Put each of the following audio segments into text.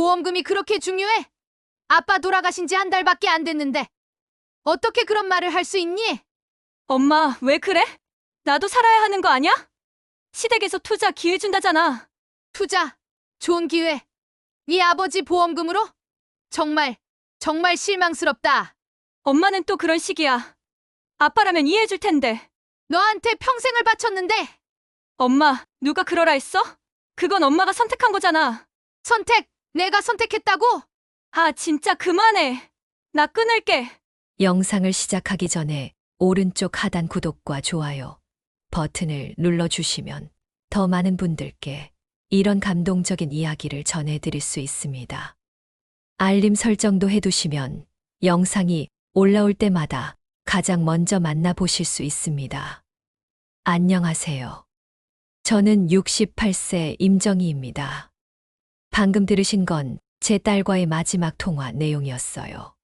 보험금이 그렇게 중요해? 아빠 돌아가신 지 한 달밖에 안 됐는데 어떻게 그런 말을 할 수 있니? 엄마, 왜 그래? 나도 살아야 하는 거 아니야? 시댁에서 투자 기회 준다잖아. 투자, 좋은 기회. 네 아버지 보험금으로? 정말, 정말 실망스럽다. 엄마는 또 그런 식이야. 아빠라면 이해해 줄 텐데. 너한테 평생을 바쳤는데 엄마, 누가 그러라 했어? 그건 엄마가 선택한 거잖아. 내가 선택했다고? 아, 진짜 그만해. 나 끊을게. 영상을 시작하기 전에 오른쪽 하단 구독과 좋아요 버튼을 눌러주시면 더 많은 분들께 이런 감동적인 이야기를 전해드릴 수 있습니다. 알림 설정도 해두시면 영상이 올라올 때마다 가장 먼저 만나보실 수 있습니다. 안녕하세요. 저는 68세 임정희입니다. 방금 들으신 건 제 딸과의 마지막 통화 내용이었어요.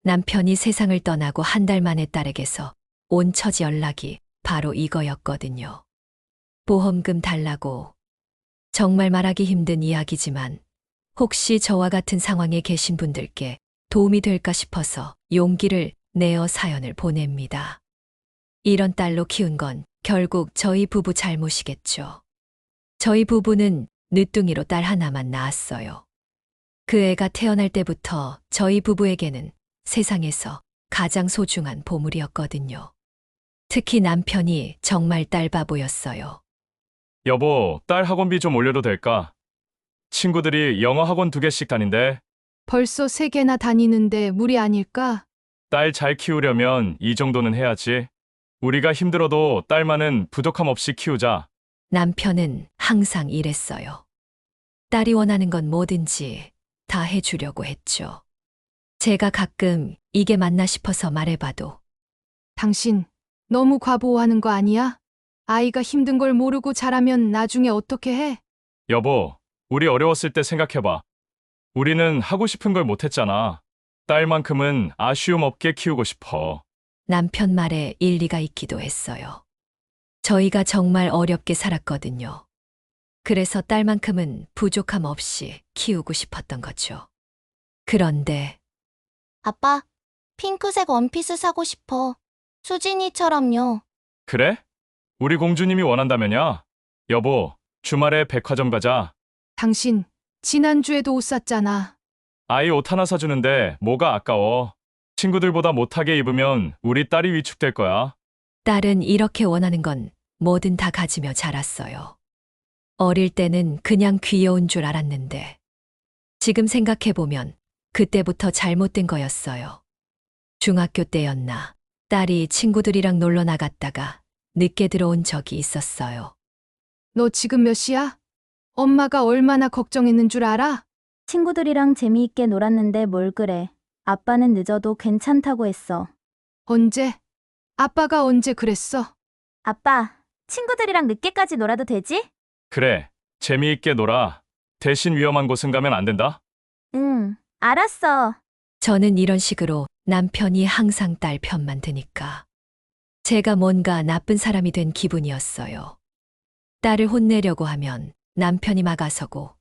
남편이 세상을 떠나고 한 달 만에 딸에게서 온 처지 연락이 바로 이거였거든요. 보험금 달라고. 정말 말하기 힘든 이야기지만 혹시 저와 같은 상황에 계신 분들께 도움이 될까 싶어서 용기를 내어 사연을 보냅니다. 이런 딸로 키운 건 결국 저희 부부 잘못이겠죠. 저희 부부는 늦둥이로 딸 하나만 낳았어요. 그 애가 태어날 때부터 저희 부부에게는 세상에서 가장 소중한 보물이었거든요. 특히 남편이 정말 딸바보였어요. 여보, 딸 학원비 좀 올려도 될까? 친구들이 영어 학원 2개씩 다닌대. 벌써 3개나 다니는데 무리 아닐까? 딸 잘 키우려면 이 정도는 해야지. 우리가 힘들어도 딸만은 부족함 없이 키우자. 남편은 항상 이랬어요. 딸이 원하는 건 뭐든지 다 해주려고 했죠. 제가 가끔 이게 맞나 싶어서 말해봐도 당신 너무 과보호하는 거 아니야? 아이가 힘든 걸 모르고 자라면 나중에 어떻게 해? 여보, 우리 어려웠을 때 생각해봐. 우리는 하고 싶은 걸 못했잖아. 딸만큼은 아쉬움 없게 키우고 싶어. 남편 말에 일리가 있기도 했어요. 저희가 정말 어렵게 살았거든요. 그래서 딸만큼은 부족함 없이 키우고 싶었던 거죠. 그런데 아빠, 핑크색 원피스 사고 싶어. 수진이처럼요. 그래? 우리 공주님이 원한다면야. 여보, 주말에 백화점 가자. 당신 지난주에도 옷 샀잖아. 아이 옷 하나 사주는데 뭐가 아까워. 친구들보다 못하게 입으면 우리 딸이 위축될 거야. 딸은 이렇게 원하는 건 뭐든 다 가지며 자랐어요. 어릴 때는 그냥 귀여운 줄 알았는데 지금 생각해보면 그때부터 잘못된 거였어요. 중학교 때였나 딸이 친구들이랑 놀러 나갔다가 늦게 들어온 적이 있었어요. 너 지금 몇 시야? 엄마가 얼마나 걱정했는 줄 알아? 친구들이랑 재미있게 놀았는데 뭘 그래. 아빠는 늦어도 괜찮다고 했어. 언제? 아빠가 언제 그랬어? 아빠, 친구들이랑 늦게까지 놀아도 되지? 그래, 재미있게 놀아. 대신 위험한 곳은 가면 안 된다. 응, 알았어. 저는 이런 식으로 남편이 항상 딸 편만 드니까 제가 뭔가 나쁜 사람이 된 기분이었어요. 딸을 혼내려고 하면 남편이 막아서고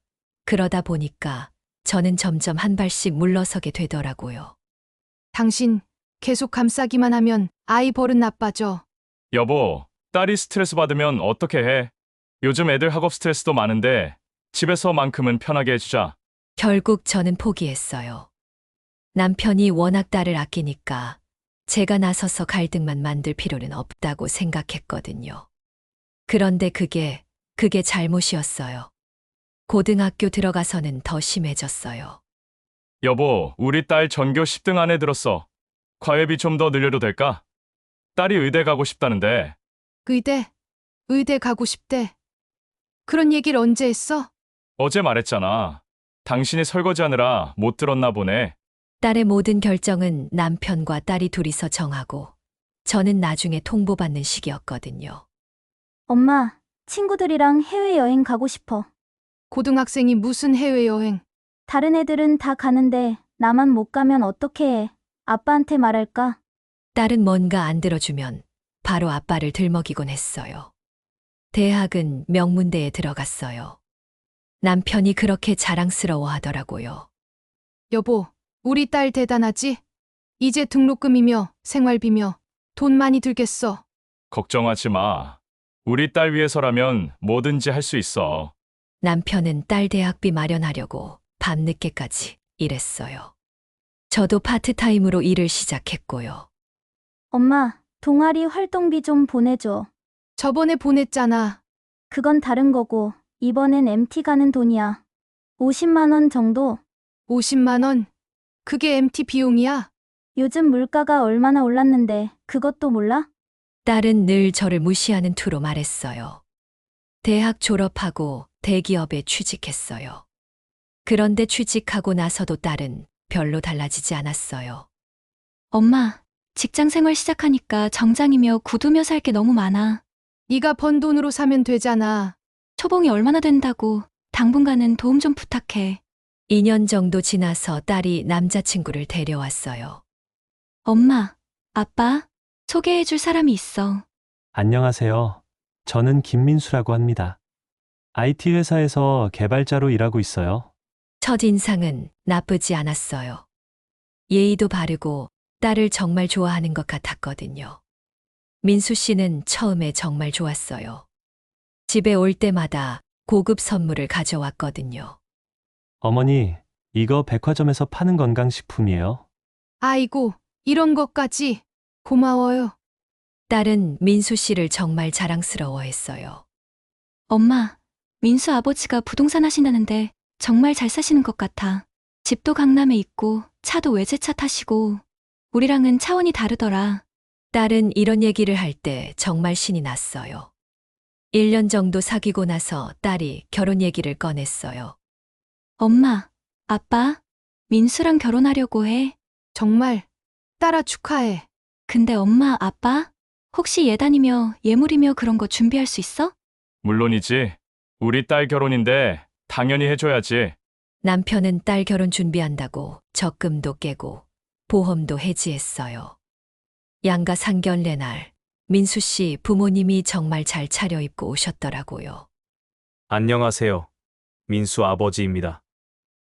그러다 보니까 저는 점점 한 발씩 물러서게 되더라고요. 당신 계속 감싸기만 하면 아이 버릇 나빠져. 여보, 딸이 스트레스 받으면 어떻게 해? 요즘 애들 학업 스트레스도 많은데 집에서만큼은 편하게 해주자. 결국 저는 포기했어요. 남편이 워낙 딸을 아끼니까 제가 나서서 갈등만 만들 필요는 없다고 생각했거든요. 그런데 그게 잘못이었어요. 고등학교 들어가서는 더 심해졌어요. 여보, 우리 딸 전교 10등 안에 들었어. 과외비 좀 더 늘려도 될까? 딸이 의대 가고 싶다는데. 의대 가고 싶대. 그런 얘기를 언제 했어? 어제 말했잖아. 당신이 설거지하느라 못 들었나 보네. 딸의 모든 결정은 남편과 딸이 둘이서 정하고 저는 나중에 통보받는 시기였거든요. 엄마, 친구들이랑 해외여행 가고 싶어. 고등학생이 무슨 해외여행? 다른 애들은 다 가는데 나만 못 가면 어떡해 해. 아빠한테 말할까? 딸은 뭔가 안 들어주면 바로 아빠를 들먹이곤 했어요. 대학은 명문대에 들어갔어요. 남편이 그렇게 자랑스러워 하더라고요. 여보, 우리 딸 대단하지? 이제 등록금이며 생활비며 돈 많이 들겠어. 걱정하지 마. 우리 딸 위해서라면 뭐든지 할 수 있어. 남편은 딸 대학비 마련하려고 밤늦게까지 일했어요. 저도 파트타임으로 일을 시작했고요. 엄마, 동아리 활동비 좀 보내줘. 저번에 보냈잖아. 그건 다른 거고, 이번엔 MT 가는 돈이야. 50만 원 정도? 50만 원? 그게 MT 비용이야? 요즘 물가가 얼마나 올랐는데, 그것도 몰라? 딸은 늘 저를 무시하는 투로 말했어요. 대학 졸업하고 대기업에 취직했어요. 그런데 취직하고 나서도 딸은 별로 달라지지 않았어요. 엄마, 직장 생활 시작하니까 정장이며 구두며 살 게 너무 많아. 네가 번 돈으로 사면 되잖아. 초봉이 얼마나 된다고 당분간은 도움 좀 부탁해. 2년 정도 지나서 딸이 남자친구를 데려왔어요. 엄마, 아빠, 소개해줄 사람이 있어. 안녕하세요. 저는 김민수라고 합니다. IT 회사에서 개발자로 일하고 있어요. 첫인상은 나쁘지 않았어요. 예의도 바르고 딸을 정말 좋아하는 것 같았거든요. 민수 씨는 처음에 정말 좋았어요. 집에 올 때마다 고급 선물을 가져왔거든요. 어머니, 이거 백화점에서 파는 건강식품이에요. 아이고, 이런 것까지. 고마워요. 딸은 민수 씨를 정말 자랑스러워했어요. 엄마, 민수 아버지가 부동산 하신다는데 정말 잘 사시는 것 같아. 집도 강남에 있고 차도 외제차 타시고 우리랑은 차원이 다르더라. 딸은 이런 얘기를 할 때 정말 신이 났어요. 1년 정도 사귀고 나서 딸이 결혼 얘기를 꺼냈어요. 엄마, 아빠, 민수랑 결혼하려고 해. 정말. 딸아 축하해. 근데 엄마, 아빠, 혹시 예단이며 예물이며 그런 거 준비할 수 있어? 물론이지. 우리 딸 결혼인데 당연히 해줘야지. 남편은 딸 결혼 준비한다고 적금도 깨고 보험도 해지했어요. 양가 상견례 날 민수 씨 부모님이 정말 잘 차려입고 오셨더라고요. 안녕하세요. 민수 아버지입니다.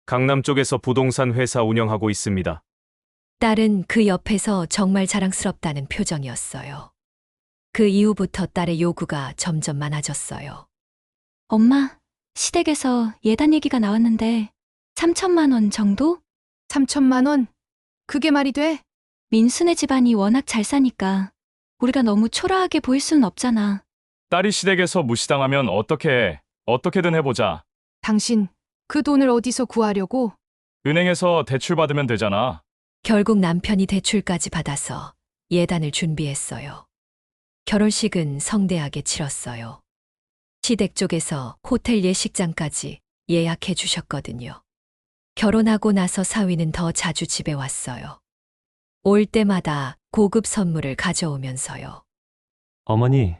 강남 쪽에서 부동산 회사 운영하고 있습니다. 딸은 그 옆에서 정말 자랑스럽다는 표정이었어요. 그 이후부터 딸의 요구가 점점 많아졌어요. 엄마, 시댁에서 예단 얘기가 나왔는데 3천만 원 정도? 3천만 원? 그게 말이 돼? 민수네 집안이 워낙 잘 사니까 우리가 너무 초라하게 보일 수는 없잖아. 딸이 시댁에서 무시당하면 어떻게 해? 어떻게든 해보자. 당신, 그 돈을 어디서 구하려고? 은행에서 대출 받으면 되잖아. 결국 남편이 대출까지 받아서 예단을 준비했어요. 결혼식은 성대하게 치렀어요. 시댁 쪽에서 호텔 예식장까지 예약해 주셨거든요. 결혼하고 나서 사위는 더 자주 집에 왔어요. 올 때마다 고급 선물을 가져오면서요. 어머니,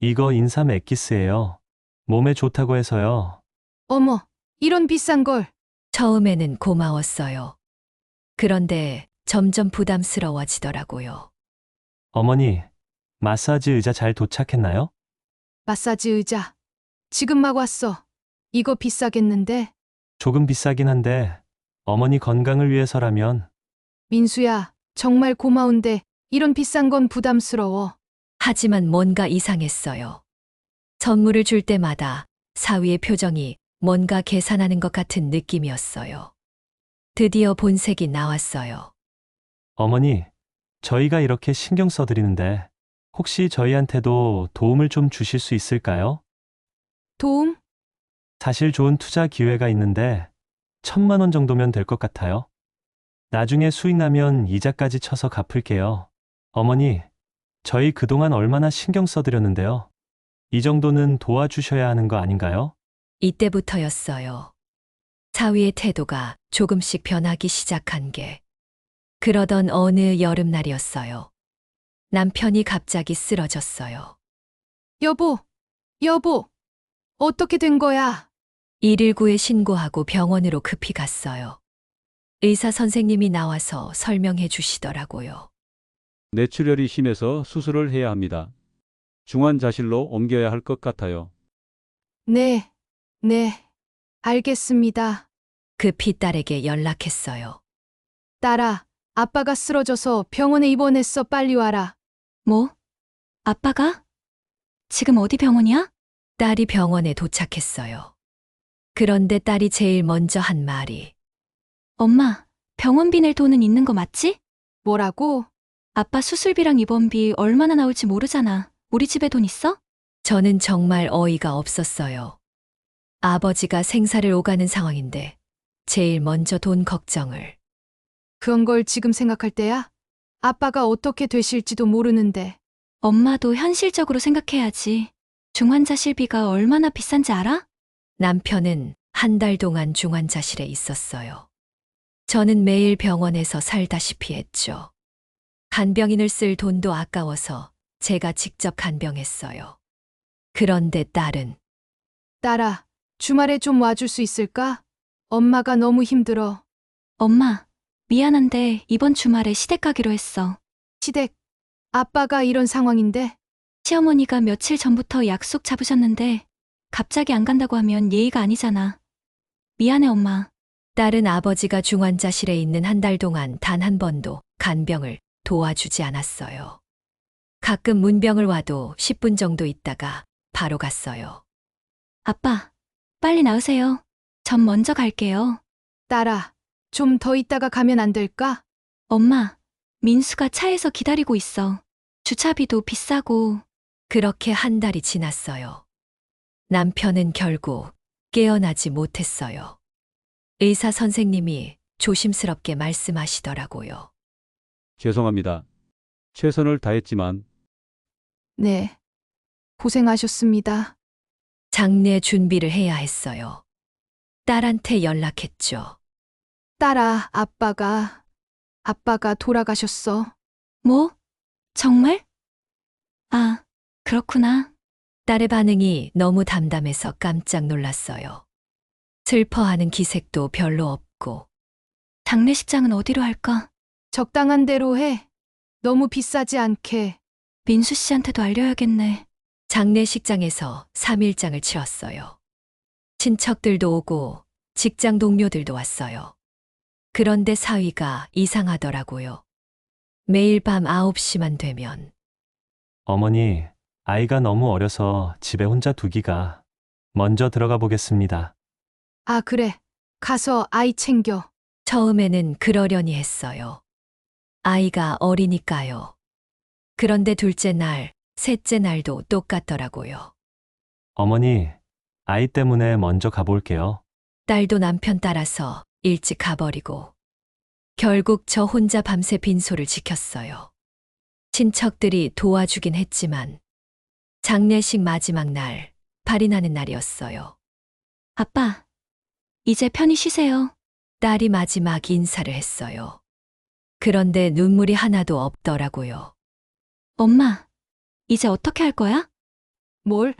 이거 인삼 액기스예요. 몸에 좋다고 해서요. 어머, 이런 비싼 걸. 처음에는 고마웠어요. 그런데 점점 부담스러워지더라고요. 어머니, 마사지 의자 잘 도착했나요? 마사지 의자. 지금 막 왔어. 이거 비싸겠는데? 조금 비싸긴 한데, 어머니 건강을 위해서라면. 민수야, 정말 고마운데 이런 비싼 건 부담스러워. 하지만 뭔가 이상했어요. 선물을 줄 때마다 사위의 표정이 뭔가 계산하는 것 같은 느낌이었어요. 드디어 본색이 나왔어요. 어머니, 저희가 이렇게 신경 써드리는데, 혹시 저희한테도 도움을 좀 주실 수 있을까요? 도움? 사실 좋은 투자 기회가 있는데, 1,000만 원 정도면 될 것 같아요. 나중에 수익 나면 이자까지 쳐서 갚을게요. 어머니, 저희 그동안 얼마나 신경 써드렸는데요. 이 정도는 도와주셔야 하는 거 아닌가요? 이때부터였어요. 사위의 태도가 조금씩 변하기 시작한 게. 그러던 어느 여름날이었어요. 남편이 갑자기 쓰러졌어요. 여보, 여보. 어떻게 된 거야? 119에 신고하고 병원으로 급히 갔어요. 의사 선생님이 나와서 설명해 주시더라고요. 뇌출혈이 심해서 수술을 해야 합니다. 중환자실로 옮겨야 할 것 같아요. 네, 네. 알겠습니다. 급히 딸에게 연락했어요. 딸아, 아빠가 쓰러져서 병원에 입원했어. 빨리 와라. 뭐? 아빠가? 지금 어디 병원이야? 딸이 병원에 도착했어요. 그런데 딸이 제일 먼저 한 말이 엄마, 병원비 낼 돈은 있는 거 맞지? 뭐라고? 아빠 수술비랑 입원비 얼마나 나올지 모르잖아. 우리 집에 돈 있어? 저는 정말 어이가 없었어요. 아버지가 생사를 오가는 상황인데 제일 먼저 돈 걱정을. 그런 걸 지금 생각할 때야? 아빠가 어떻게 되실지도 모르는데. 엄마도 현실적으로 생각해야지. 중환자실비가 얼마나 비싼지 알아? 남편은 한 달 동안 중환자실에 있었어요. 저는 매일 병원에서 살다시피 했죠. 간병인을 쓸 돈도 아까워서 제가 직접 간병했어요. 그런데 딸은 딸아, 주말에 좀 와줄 수 있을까? 엄마가 너무 힘들어. 엄마, 미안한데 이번 주말에 시댁 가기로 했어. 시댁, 아빠가 이런 상황인데. 시어머니가 며칠 전부터 약속 잡으셨는데 갑자기 안 간다고 하면 예의가 아니잖아. 미안해, 엄마. 딸은 아버지가 중환자실에 있는 한 달 동안 단 한 번도 간병을 도와주지 않았어요. 가끔 문병을 와도 10분 정도 있다가 바로 갔어요. 아빠, 빨리 나으세요. 전 먼저 갈게요. 딸아, 좀 더 있다가 가면 안 될까? 엄마, 민수가 차에서 기다리고 있어. 주차비도 비싸고. 그렇게 한 달이 지났어요. 남편은 결국 깨어나지 못했어요. 의사 선생님이 조심스럽게 말씀하시더라고요. 죄송합니다. 최선을 다했지만 네. 고생하셨습니다. 장례 준비를 해야 했어요. 딸한테 연락했죠. 딸아, 아빠가 돌아가셨어. 뭐? 정말? 아, 그렇구나. 딸의 반응이 너무 담담해서 깜짝 놀랐어요. 슬퍼하는 기색도 별로 없고. 장례식장은 어디로 할까? 적당한 대로 해. 너무 비싸지 않게. 민수 씨한테도 알려야겠네. 장례식장에서 3일장을 치렀어요. 친척들도 오고 직장 동료들도 왔어요. 그런데 사위가 이상하더라고요. 매일 밤 9시만 되면 어머니, 아이가 너무 어려서 집에 혼자 두기가. 먼저 들어가 보겠습니다. 아, 그래. 가서 아이 챙겨. 처음에는 그러려니 했어요. 아이가 어리니까요. 그런데 둘째 날, 셋째 날도 똑같더라고요. 어머니, 아이 때문에 먼저 가볼게요. 딸도 남편 따라서 일찍 가버리고 결국 저 혼자 밤새 빈소를 지켰어요. 친척들이 도와주긴 했지만 장례식 마지막 날, 발인하는 날이었어요. 아빠, 이제 편히 쉬세요. 딸이 마지막 인사를 했어요. 그런데 눈물이 하나도 없더라고요. 엄마, 이제 어떻게 할 거야? 뭘?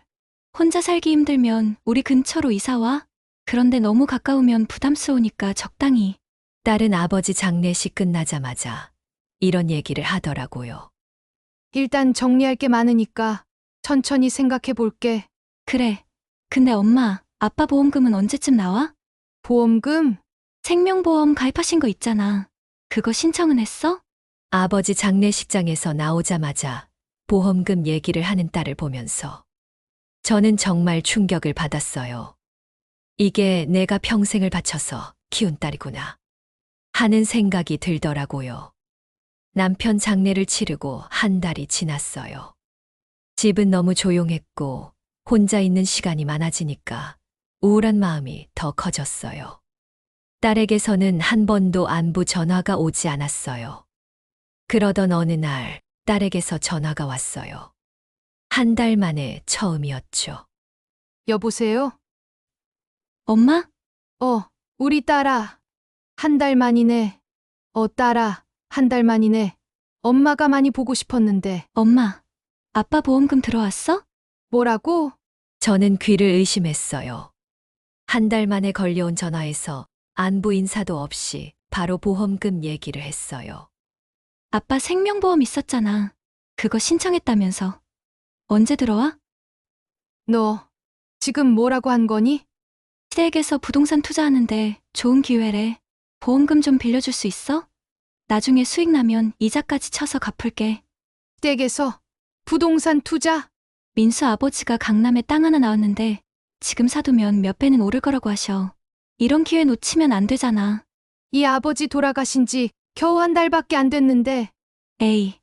혼자 살기 힘들면 우리 근처로 이사 와. 그런데 너무 가까우면 부담스러우니까 적당히. 딸은 아버지 장례식 끝나자마자 이런 얘기를 하더라고요. 일단 정리할 게 많으니까 천천히 생각해 볼게. 그래. 근데 엄마, 아빠 보험금은 언제쯤 나와? 보험금? 생명보험 가입하신 거 있잖아. 그거 신청은 했어? 아버지 장례식장에서 나오자마자 보험금 얘기를 하는 딸을 보면서 저는 정말 충격을 받았어요. 이게 내가 평생을 바쳐서 키운 딸이구나 하는 생각이 들더라고요. 남편 장례를 치르고 한 달이 지났어요. 집은 너무 조용했고 혼자 있는 시간이 많아지니까 우울한 마음이 더 커졌어요. 딸에게서는 한 번도 안부 전화가 오지 않았어요. 그러던 어느 날 딸에게서 전화가 왔어요. 한 달 만에 처음이었죠. 여보세요? 엄마? 우리 딸아. 한 달 만이네. 딸아, 한 달 만이네. 엄마가 많이 보고 싶었는데. 엄마, 아빠 보험금 들어왔어? 뭐라고? 저는 귀를 의심했어요. 한 달 만에 걸려온 전화에서 안부 인사도 없이 바로 보험금 얘기를 했어요. 아빠 생명보험 있었잖아. 그거 신청했다면서. 언제 들어와? 너 지금 뭐라고 한 거니? 시댁에서 부동산 투자하는데 좋은 기회래. 보험금 좀 빌려줄 수 있어? 나중에 수익 나면 이자까지 쳐서 갚을게. 댁에서 부동산 투자? 민수 아버지가 강남에 땅 하나 나왔는데 지금 사두면 몇 배는 오를 거라고 하셔. 이런 기회 놓치면 안 되잖아. 이 아버지 돌아가신 지 겨우 한 달밖에 안 됐는데 에이,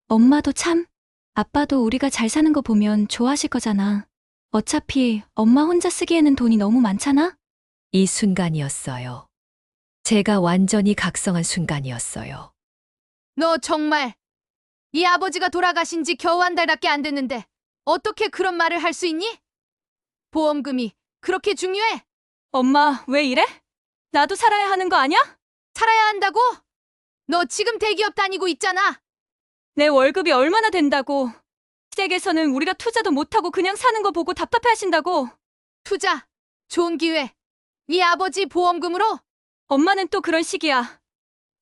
엄마도 참. 아빠도 우리가 잘 사는 거 보면 좋아하실 거잖아. 어차피 엄마 혼자 쓰기에는 돈이 너무 많잖아? 이 순간이었어요. 제가 완전히 각성한 순간이었어요. 너 정말 이 아버지가 돌아가신 지 겨우 한 달밖에 안 됐는데 어떻게 그런 말을 할 수 있니? 보험금이 그렇게 중요해? 엄마, 왜 이래? 나도 살아야 하는 거 아니야? 살아야 한다고? 너 지금 대기업 다니고 있잖아. 내 월급이 얼마나 된다고. 시댁에서는 우리가 투자도 못하고 그냥 사는 거 보고 답답해 하신다고. 투자, 좋은 기회. 네 아버지 보험금으로? 엄마는 또 그런 식이야.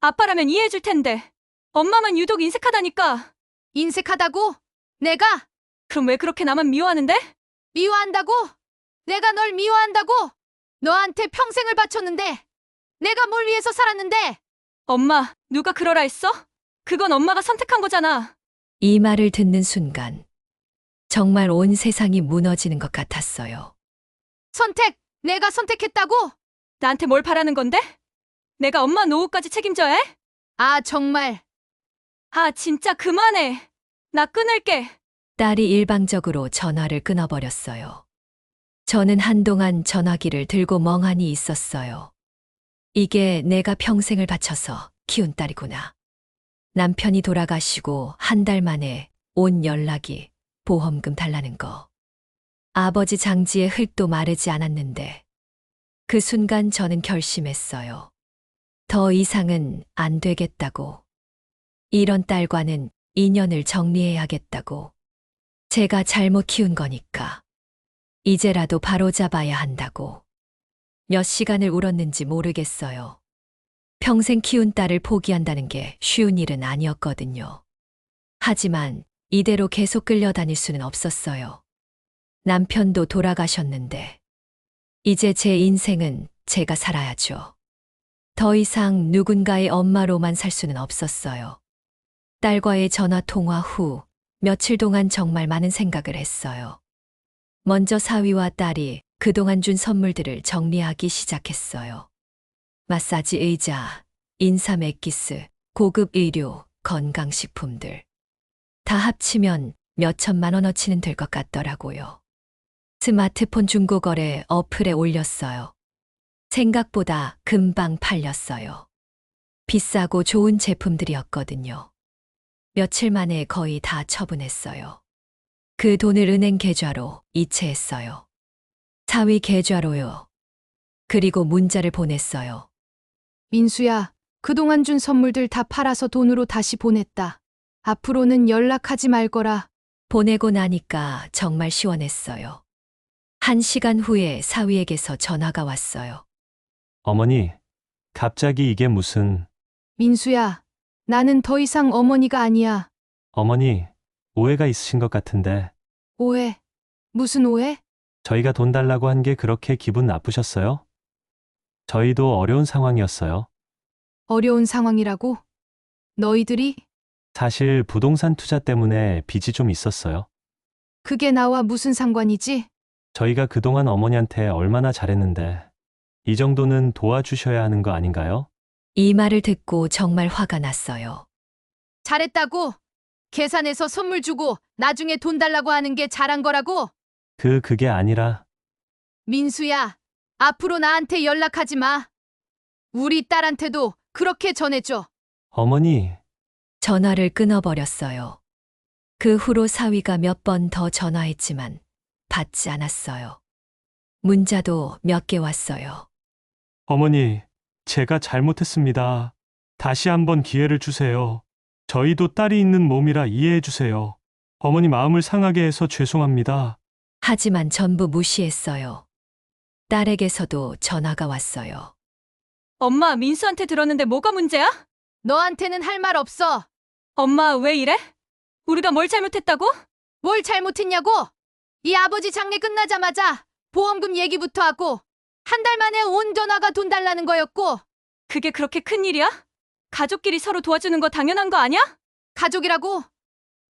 아빠라면 이해해 줄 텐데. 엄마만 유독 인색하다니까. 인색하다고? 내가? 그럼 왜 그렇게 나만 미워하는데? 미워한다고? 내가 널 미워한다고? 너한테 평생을 바쳤는데 내가 뭘 위해서 살았는데? 엄마, 누가 그러라 했어? 그건 엄마가 선택한 거잖아. 이 말을 듣는 순간 정말 온 세상이 무너지는 것 같았어요. 선택! 내가 선택했다고? 나한테 뭘 바라는 건데? 내가 엄마 노후까지 책임져야 해? 아, 정말. 아, 진짜 그만해. 나 끊을게. 딸이 일방적으로 전화를 끊어버렸어요. 저는 한동안 전화기를 들고 멍하니 있었어요. 이게 내가 평생을 바쳐서 키운 딸이구나. 남편이 돌아가시고 한 달 만에 온 연락이 보험금 달라는 거. 아버지 장지의 흙도 마르지 않았는데 그 순간 저는 결심했어요. 더 이상은 안 되겠다고. 이런 딸과는 인연을 정리해야겠다고. 제가 잘못 키운 거니까. 이제라도 바로잡아야 한다고. 몇 시간을 울었는지 모르겠어요. 평생 키운 딸을 포기한다는 게 쉬운 일은 아니었거든요. 하지만 이대로 계속 끌려다닐 수는 없었어요. 남편도 돌아가셨는데 이제 제 인생은 제가 살아야죠. 더 이상 누군가의 엄마로만 살 수는 없었어요. 딸과의 전화 통화 후 며칠 동안 정말 많은 생각을 했어요. 먼저 사위와 딸이 그동안 준 선물들을 정리하기 시작했어요. 마사지 의자, 인삼 액기스, 고급 의료, 건강식품들. 다 합치면 몇 천만 원어치는 될 것 같더라고요. 스마트폰 중고거래 어플에 올렸어요. 생각보다 금방 팔렸어요. 비싸고 좋은 제품들이었거든요. 며칠 만에 거의 다 처분했어요. 그 돈을 은행 계좌로 이체했어요. 사위 계좌로요. 그리고 문자를 보냈어요. 민수야, 그동안 준 선물들 다 팔아서 돈으로 다시 보냈다. 앞으로는 연락하지 말거라. 보내고 나니까 정말 시원했어요. 1시간 후에 사위에게서 전화가 왔어요. 어머니, 갑자기 이게 무슨, 민수야, 나는 더 이상 어머니가 아니야. 어머니, 오해가 있으신 것 같은데, 오해. 무슨 오해? 저희가 돈 달라고 한 게 그렇게 기분 나쁘셨어요? 저희도 어려운 상황이었어요. 어려운 상황이라고? 너희들이? 사실 부동산 투자 때문에 빚이 좀 있었어요. 그게 나와 무슨 상관이지? 저희가 그동안 어머니한테 얼마나 잘했는데, 이 정도는 도와주셔야 하는 거 아닌가요? 이 말을 듣고 정말 화가 났어요. 잘했다고? 계산해서 선물 주고 나중에 돈 달라고 하는 게 잘한 거라고? 그게 아니라, 민수야, 앞으로 나한테 연락하지 마. 우리 딸한테도 그렇게 전해줘. 어머니, 전화를 끊어버렸어요. 그 후로 사위가 몇 번 더 전화했지만 받지 않았어요. 문자도 몇 개 왔어요. 어머니, 제가 잘못했습니다. 다시 한번 기회를 주세요. 저희도 딸이 있는 몸이라 이해해 주세요. 어머니 마음을 상하게 해서 죄송합니다. 하지만 전부 무시했어요. 딸에게서도 전화가 왔어요. 엄마, 민수한테 들었는데 뭐가 문제야? 너한테는 할 말 없어. 엄마, 왜 이래? 우리가 뭘 잘못했다고? 뭘 잘못했냐고? 이 아버지 장례 끝나자마자 보험금 얘기부터 하고 한 달 만에 온 전화가 돈 달라는 거였고, 그게 그렇게 큰일이야? 가족끼리 서로 도와주는 거 당연한 거 아니야? 가족이라고?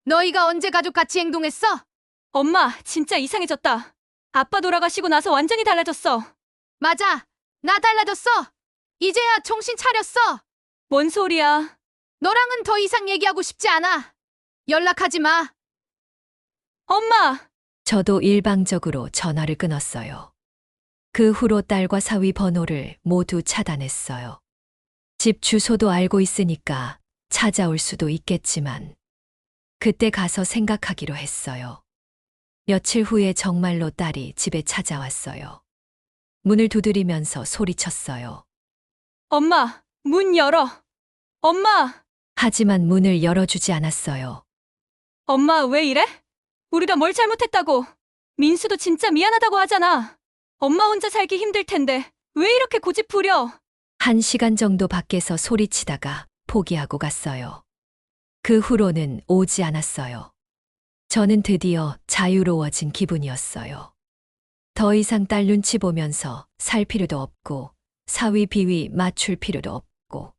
너희가 언제 가족같이 행동했어? 엄마, 진짜 이상해졌다. 아빠 돌아가시고 나서 완전히 달라졌어. 맞아. 나 달라졌어. 이제야 정신 차렸어. 뭔 소리야? 너랑은 더 이상 얘기하고 싶지 않아. 연락하지 마. 엄마! 저도 일방적으로 전화를 끊었어요. 그 후로 딸과 사위 번호를 모두 차단했어요. 집 주소도 알고 있으니까 찾아올 수도 있겠지만 그때 가서 생각하기로 했어요. 며칠 후에 정말로 딸이 집에 찾아왔어요. 문을 두드리면서 소리쳤어요. 엄마, 문 열어. 엄마! 하지만 문을 열어주지 않았어요. 엄마, 왜 이래? 우리가 뭘 잘못했다고? 민수도 진짜 미안하다고 하잖아. 엄마 혼자 살기 힘들 텐데 왜 이렇게 고집 부려? 1시간 정도 밖에서 소리치다가 포기하고 갔어요. 그 후로는 오지 않았어요. 저는 드디어 자유로워진 기분이었어요. 더 이상 딸 눈치 보면서 살 필요도 없고 사위 비위 맞출 필요도 없고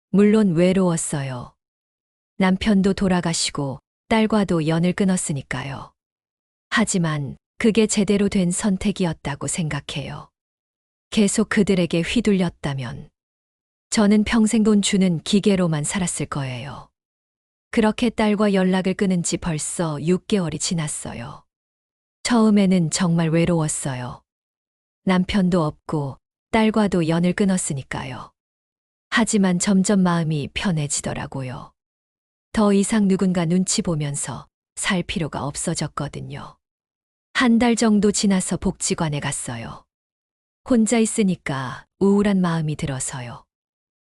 물론 외로웠어요. 남편도 돌아가시고 딸과도 연을 끊었으니까요. 하지만 그게 제대로 된 선택이었다고 생각해요. 계속 그들에게 휘둘렸다면 저는 평생 돈 주는 기계로만 살았을 거예요. 그렇게 딸과 연락을 끊은 지 벌써 6개월이 지났어요. 처음에는 정말 외로웠어요. 남편도 없고 딸과도 연을 끊었으니까요. 하지만 점점 마음이 편해지더라고요. 더 이상 누군가 눈치 보면서 살 필요가 없어졌거든요. 한 달 정도 지나서 복지관에 갔어요. 혼자 있으니까 우울한 마음이 들어서요.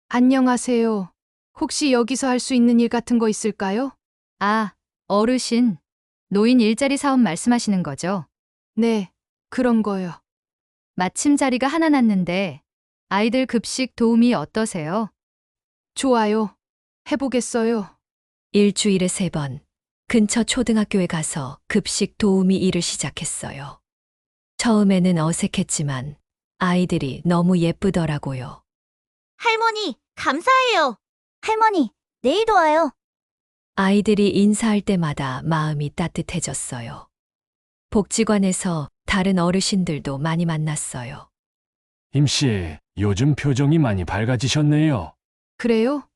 안녕하세요. 혹시 여기서 할 수 있는 일 같은 거 있을까요? 아, 어르신. 노인 일자리 사업 말씀하시는 거죠? 네, 그런 거요. 마침 자리가 하나 났는데 아이들 급식 도우미 어떠세요? 좋아요. 해보겠어요. 일주일에 3번 근처 초등학교에 가서 급식 도우미 일을 시작했어요. 처음에는 어색했지만 아이들이 너무 예쁘더라고요. 할머니, 감사해요. 할머니, 내일도 와요. 아이들이 인사할 때마다 마음이 따뜻해졌어요. 복지관에서 다른 어르신들도 많이 만났어요. 임씨, 요즘 표정이 많이 밝아지셨네요. 그래요?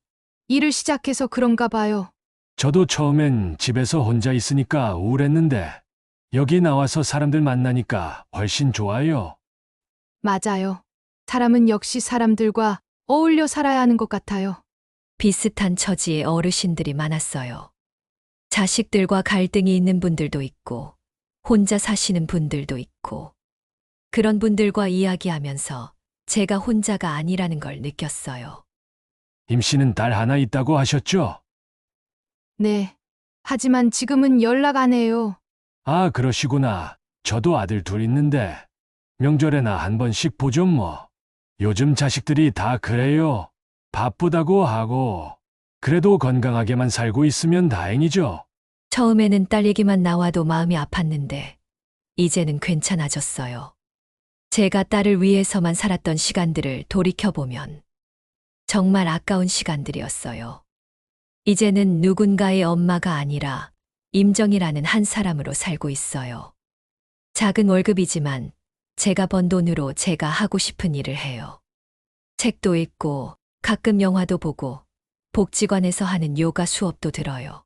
일을 시작해서 그런가 봐요. 저도 처음엔 집에서 혼자 있으니까 우울했는데 여기 나와서 사람들 만나니까 훨씬 좋아요. 맞아요. 사람은 역시 사람들과 어울려 살아야 하는 것 같아요. 비슷한 처지의 어르신들이 많았어요. 자식들과 갈등이 있는 분들도 있고, 혼자 사시는 분들도 있고, 그런 분들과 이야기하면서 제가 혼자가 아니라는 걸 느꼈어요. 임씨는 딸 하나 있다고 하셨죠? 네. 하지만 지금은 연락 안 해요. 아, 그러시구나. 저도 아들 둘 있는데 명절에나 한 번씩 보죠 뭐. 요즘 자식들이 다 그래요. 바쁘다고 하고. 그래도 건강하게만 살고 있으면 다행이죠. 처음에는 딸 얘기만 나와도 마음이 아팠는데, 이제는 괜찮아졌어요. 제가 딸을 위해서만 살았던 시간들을 돌이켜보면 정말 아까운 시간들이었어요. 이제는 누군가의 엄마가 아니라 임정이라는 한 사람으로 살고 있어요. 작은 월급이지만 제가 번 돈으로 제가 하고 싶은 일을 해요. 책도 읽고 가끔 영화도 보고 복지관에서 하는 요가 수업도 들어요.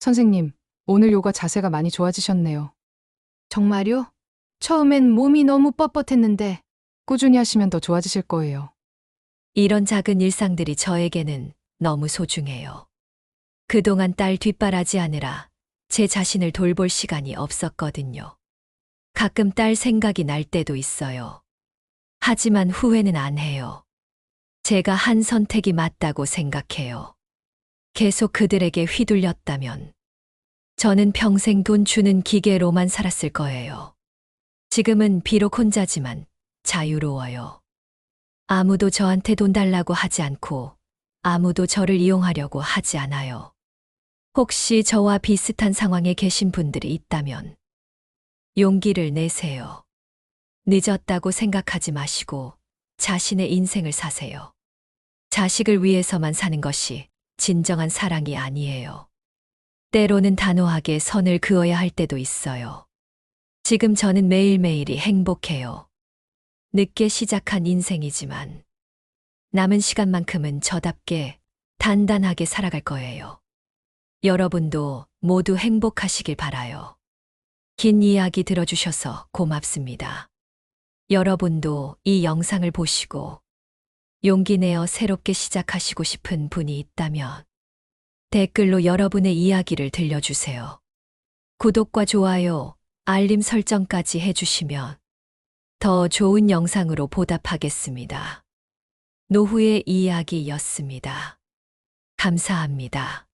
선생님, 오늘 요가 자세가 많이 좋아지셨네요. 정말요? 처음엔 몸이 너무 뻣뻣했는데. 꾸준히 하시면 더 좋아지실 거예요. 이런 작은 일상들이 저에게는 너무 소중해요. 그동안 딸 뒷바라지하느라 제 자신을 돌볼 시간이 없었거든요. 가끔 딸 생각이 날 때도 있어요. 하지만 후회는 안 해요. 제가 한 선택이 맞다고 생각해요. 계속 그들에게 휘둘렸다면 저는 평생 돈 주는 기계로만 살았을 거예요. 지금은 비록 혼자지만 자유로워요. 아무도 저한테 돈 달라고 하지 않고 아무도 저를 이용하려고 하지 않아요. 혹시 저와 비슷한 상황에 계신 분들이 있다면 용기를 내세요. 늦었다고 생각하지 마시고 자신의 인생을 사세요. 자식을 위해서만 사는 것이 진정한 사랑이 아니에요. 때로는 단호하게 선을 그어야 할 때도 있어요. 지금 저는 매일매일이 행복해요. 늦게 시작한 인생이지만 남은 시간만큼은 저답게 단단하게 살아갈 거예요. 여러분도 모두 행복하시길 바라요. 긴 이야기 들어주셔서 고맙습니다. 여러분도 이 영상을 보시고 용기 내어 새롭게 시작하시고 싶은 분이 있다면 댓글로 여러분의 이야기를 들려주세요. 구독과 좋아요, 알림 설정까지 해주시면 더 좋은 영상으로 보답하겠습니다. 노후의 이야기였습니다. 감사합니다.